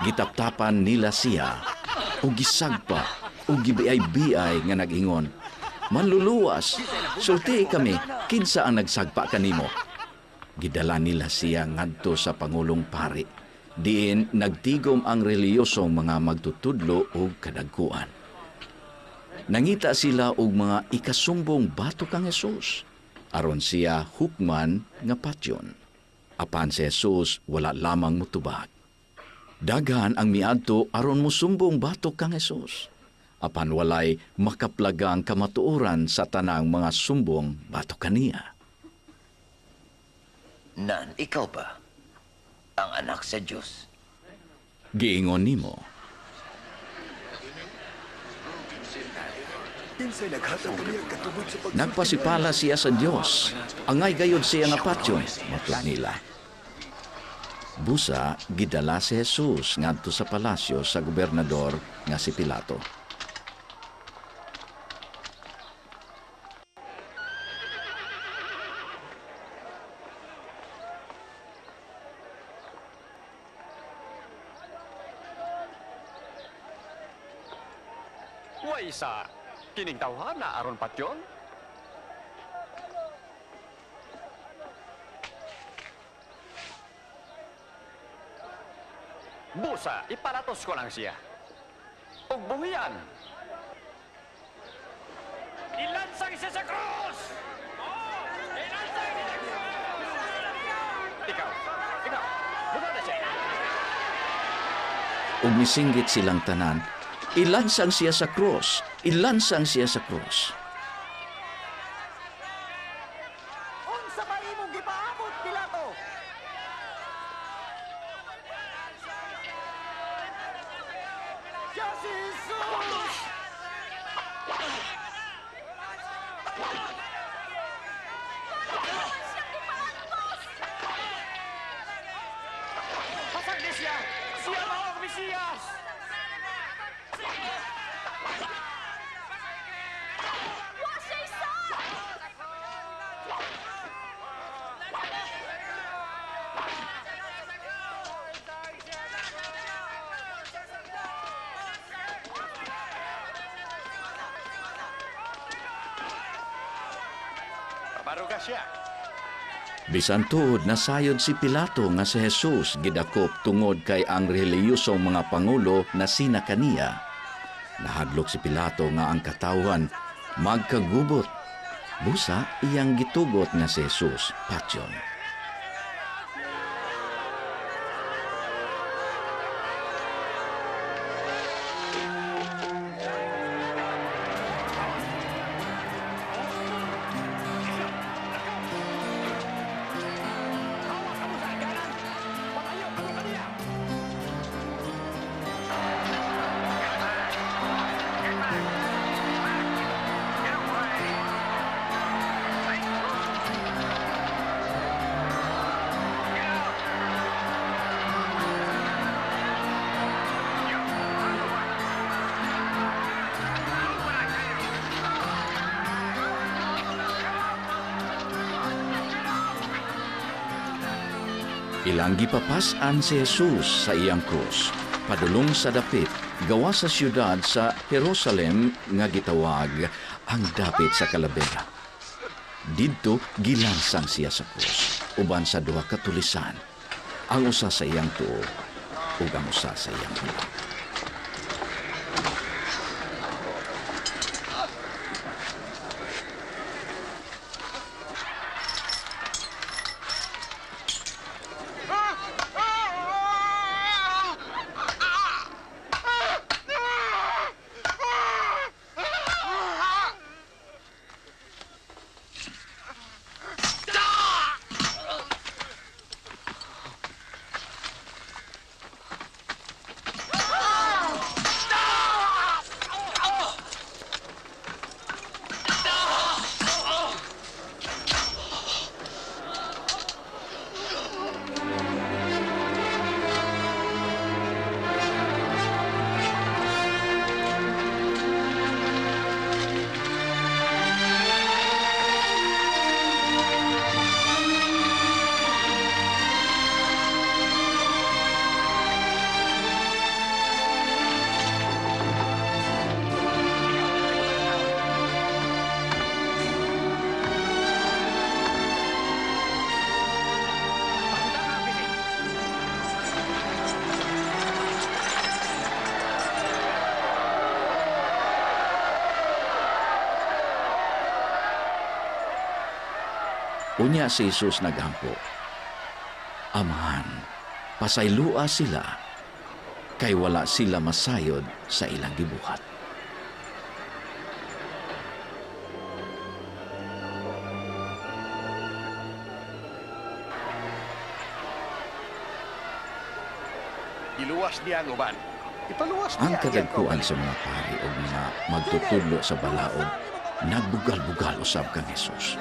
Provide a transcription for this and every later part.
Gitaptapan nila siya, o gisagpa, o gibiay-biay nga nag-ingon, "Manluluwas, sulti kami, kinsa ang nagsagpa kanimo?" Gidala nila siya ngadto sa Pangulong Pari, diin nagtigom ang reliyosong mga magtutudlo o kadagkuan. Nangita sila og mga ikasumbong batok kang Jesus, aron siya hukman nga patyon. Apan si Jesus wala lamang mutubag. Daghan ang miadto aron musumbong batok kang Jesus, apan walay makaplagang kamatuoran sa tanang mga sumbong batok kaniya. Nan, ikaw ba ang anak sa Diyos? Giingon nimo, nagpasipala siya sa Dios, angay gayod siya nga patyon, matud nila. Busa, gidala si Jesus ngadto sa palasyo sa gobernador nga si Pilato. Way sa kining tawhana aron patyon? Busa, iparatos ko lang siya. Ug buhian. Ilansang siya sa krus! Ilansang siya sa krus! Ikaw, buta na siya. Ug misinggit silang tanan, ilansang siya sa krus, ilansang siya sa krus. Unsa ba imong gipaabot, Pilato? Siya si Jesus! Pasag ni siya! Siya ba ang Mesiyas? Paparuga siya. Bisan tuod nasayod si Pilato nga si Jesus gidakop tungod kay ang reliyosong mga pangulo na sina kaniya. Nahadlok si Pilato nga ang katawhan magkagubot. Busa iyang gitugot nga si Jesus patyon. Ilang gipapas-an si Jesus sa iyang krus, padulong sa dapit, gawa sa siyudad sa Jerusalem nga gitawag ang dapit sa Kalabera. Didto gilansang siya sa krus, uban sa duha ka tulisan, ang usa sa iyang tuo ug ang usa sa iyang ulo. Unya si Jesus nagampo, Amahan, pasaylua sila, kay wala sila masayod sa ilang gibuhat. Iluwas niya ang uban. Ipaluwas Ang niya kadagkuan sa mga pari o mga magtutudlo sa balaod, nagbugal-bugal usab kang Jesus.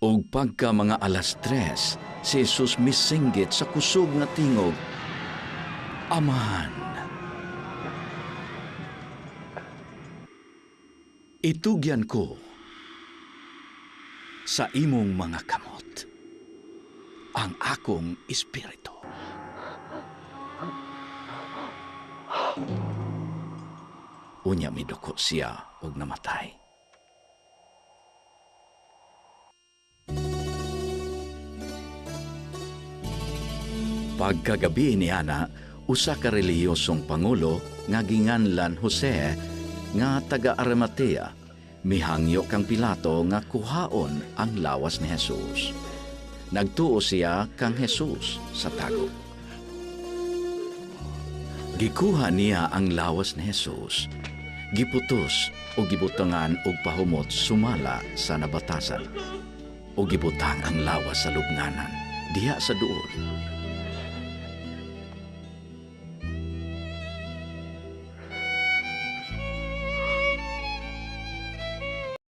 Og pagka mga alas 3, si Jesus misinggit sa kusog nga tingog, Amahan, itugyan ko sa imong mga kamot ang akong espiritu. Unya midukot siya og namatay. Pagkagabi ni Ana, usa ka relihiyosong pangulo nga ginganlan Jose nga taga Arimatea, mihangyo kang Pilato nga kuhaon ang lawas ni Jesus. Nagtuo siya kang Jesus sa tago. Gikuha niya ang lawas ni Jesus, giputos o gibutangan og pahumot sumala sa nabatasan, o gibutang ang lawas sa lubnganan diha sa duol.